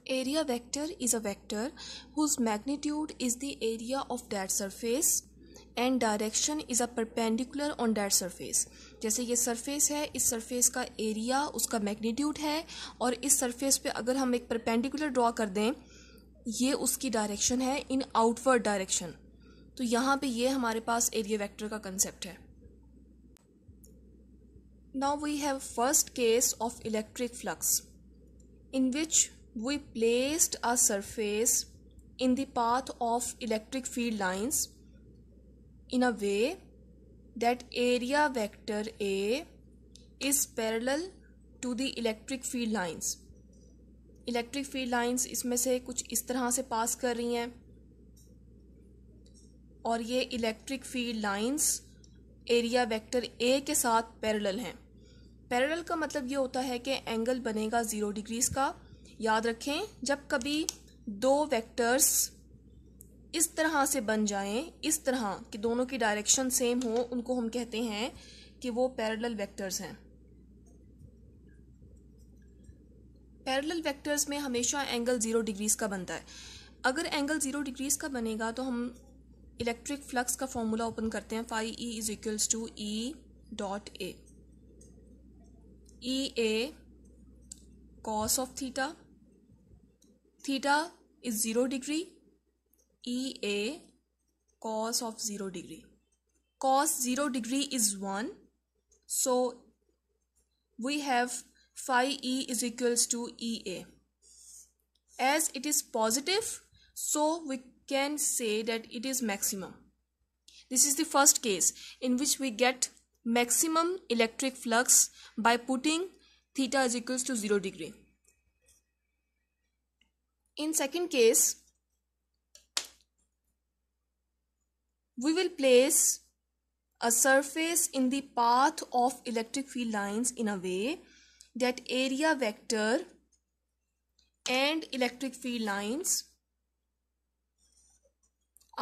Area vector is a vector whose magnitude is the area of that surface and direction is a perpendicular on that surface. जैसे ये surface है, इस surface का area उसका magnitude है और इस सरफेस पे अगर हम एक परपेंडिकुलर ड्रॉ कर दें, ये उसकी डायरेक्शन है इन आउटवर्ड डायरेक्शन. तो यहाँ पे ये हमारे पास एरिया वेक्टर का कंसेप्ट है. Now we have first case of electric flux in which we placed a surface in the path of electric field lines in a way that area vector A is parallel to the electric field lines. Electric field lines इसमें से कुछ इस तरह से पास कर रही हैं और ये electric field lines area vector A के साथ पैरेलल हैं. पैरेलल का मतलब ये होता है कि एंगल बनेगा 0 डिग्रीज का. याद रखें, जब कभी दो वेक्टर्स इस तरह से बन जाएं, इस तरह कि दोनों की डायरेक्शन सेम हो, उनको हम कहते हैं कि वो पैरेलल वेक्टर्स हैं. पैरेलल वेक्टर्स में हमेशा एंगल 0 डिग्रीज का बनता है. अगर एंगल 0 डिग्रीज का बनेगा तो हम इलेक्ट्रिक फ्लक्स का फॉर्मूला ओपन करते हैं. Phi E is equals to E dot A. E A cos of theta, theta is 0 degree, E A cos of 0 degree. Cos 0 degree is 1, so we have phi e is equals to EA. As it is positive, so we can say that it is maximum. This is the first case in which we get maximum electric flux by putting theta is equals to 0 degree. In second case, we will place a surface in the path of electric field lines in a way that area vector and electric field lines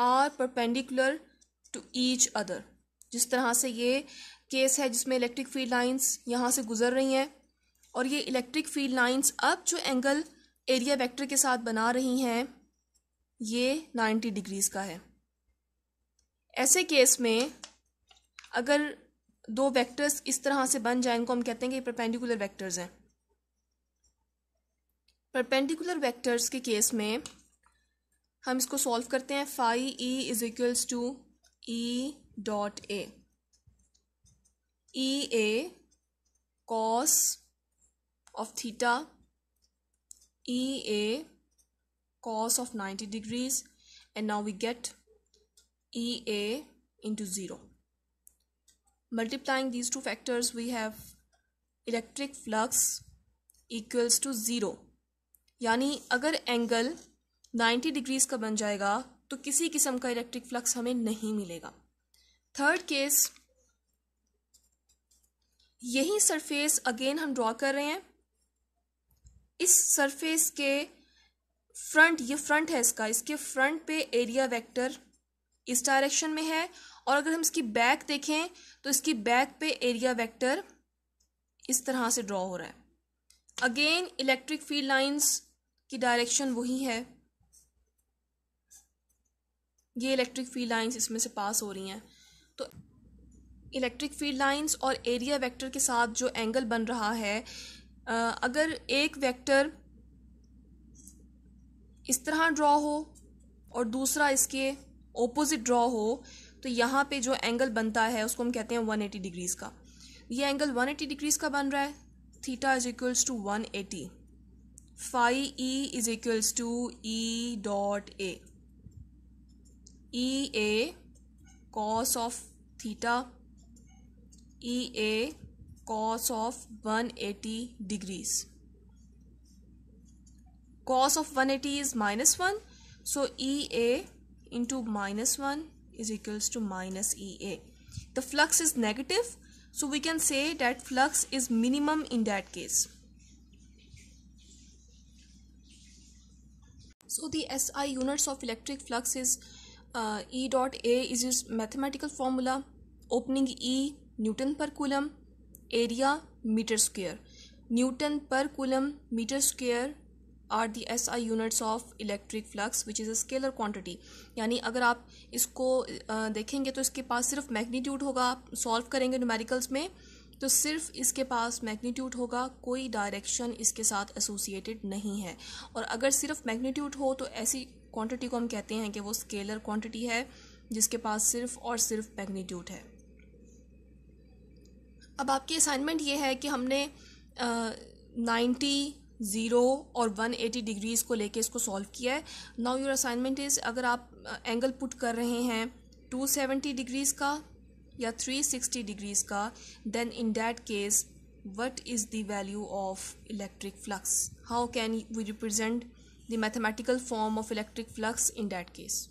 are perpendicular to each other. जिस तरह से ये case है जिसमें electric field lines यहाँ से गुजर रही हैं और ये इलेक्ट्रिक फील्ड लाइंस अब जो एंगल एरिया वेक्टर के साथ बना रही हैं ये 90 डिग्रीज का है. ऐसे केस में अगर दो वेक्टर्स इस तरह से बन जाए, इनको हम कहते हैं कि परपेंडिकुलर वेक्टर्स हैं. परपेंडिकुलर वेक्टर्स के केस में हम इसको सॉल्व करते हैं. Phi E is equals to E dot A. E A cos of theta, E A cos of 90 degrees, and now we get E A into 0. Multiplying these two factors, we have electric flux equals to 0. यानी अगर angle 90 degrees का बन जाएगा तो किसी किस्म का electric flux हमें नहीं मिलेगा. थर्ड केस, यही सरफेस अगेन हम ड्रॉ कर रहे हैं. इस सरफेस के फ्रंट, ये फ्रंट है इसका, इसके फ्रंट पे एरिया वेक्टर इस डायरेक्शन में है और अगर हम इसकी बैक देखें तो इसकी बैक पे एरिया वेक्टर इस तरह से ड्रॉ हो रहा है. अगेन इलेक्ट्रिक फील्ड लाइंस की डायरेक्शन वही है. ये इलेक्ट्रिक फील्ड लाइंस इसमें से पास हो रही हैं. तो इलेक्ट्रिक फील्ड लाइंस और एरिया वेक्टर के साथ जो एंगल बन रहा है, अगर एक वेक्टर इस तरह ड्रॉ हो और दूसरा इसके ऑपोजिट ड्रॉ हो तो यहाँ पे जो एंगल बनता है उसको हम कहते हैं 180 डिग्रीज का. ये एंगल 180 डिग्रीज का बन रहा है. Theta is equals to 180. Phi E is equals to E dot A. E A cos of theta, E A cos of 180 degrees. Cos of 180 is -1, so EA into -1 is equals to minus EA. The flux is negative, so we can say that flux is minimum in that case. So the SI units of electric flux is E dot A is its mathematical formula. Opening E Newton per coulomb, area meter square. Newton per coulomb meter square are the SI units of electric flux which is a scalar quantity. यानी अगर आप इसको देखेंगे तो इसके पास सिर्फ magnitude होगा, आप सॉल्व करेंगे न्यूमेरिकल्स में तो सिर्फ इसके पास मैग्नीट्यूड होगा, कोई डायरेक्शन इसके साथ एसोसिएटेड नहीं है। और अगर सिर्फ मैग्नीट्यूड हो तो ऐसी क्वांटिटी को हम कहते हैं कि वो स्केलर क्वांटिटी है जिसके पास सिर्फ और सिर्फ मैग्नीट्यूड है। अब आपकी असाइनमेंट ये है कि हमने 90, 0 और 180 डिग्रीज़ को लेके इसको सॉल्व किया है। नाउ योर असाइनमेंट इज़, अगर आप एंगल पुट कर रहे हैं 270 डिग्रीज़ का या 360 डिग्रीज़ का, then in that case what is the value of electric flux? How can we represent the mathematical form of electric flux in that case?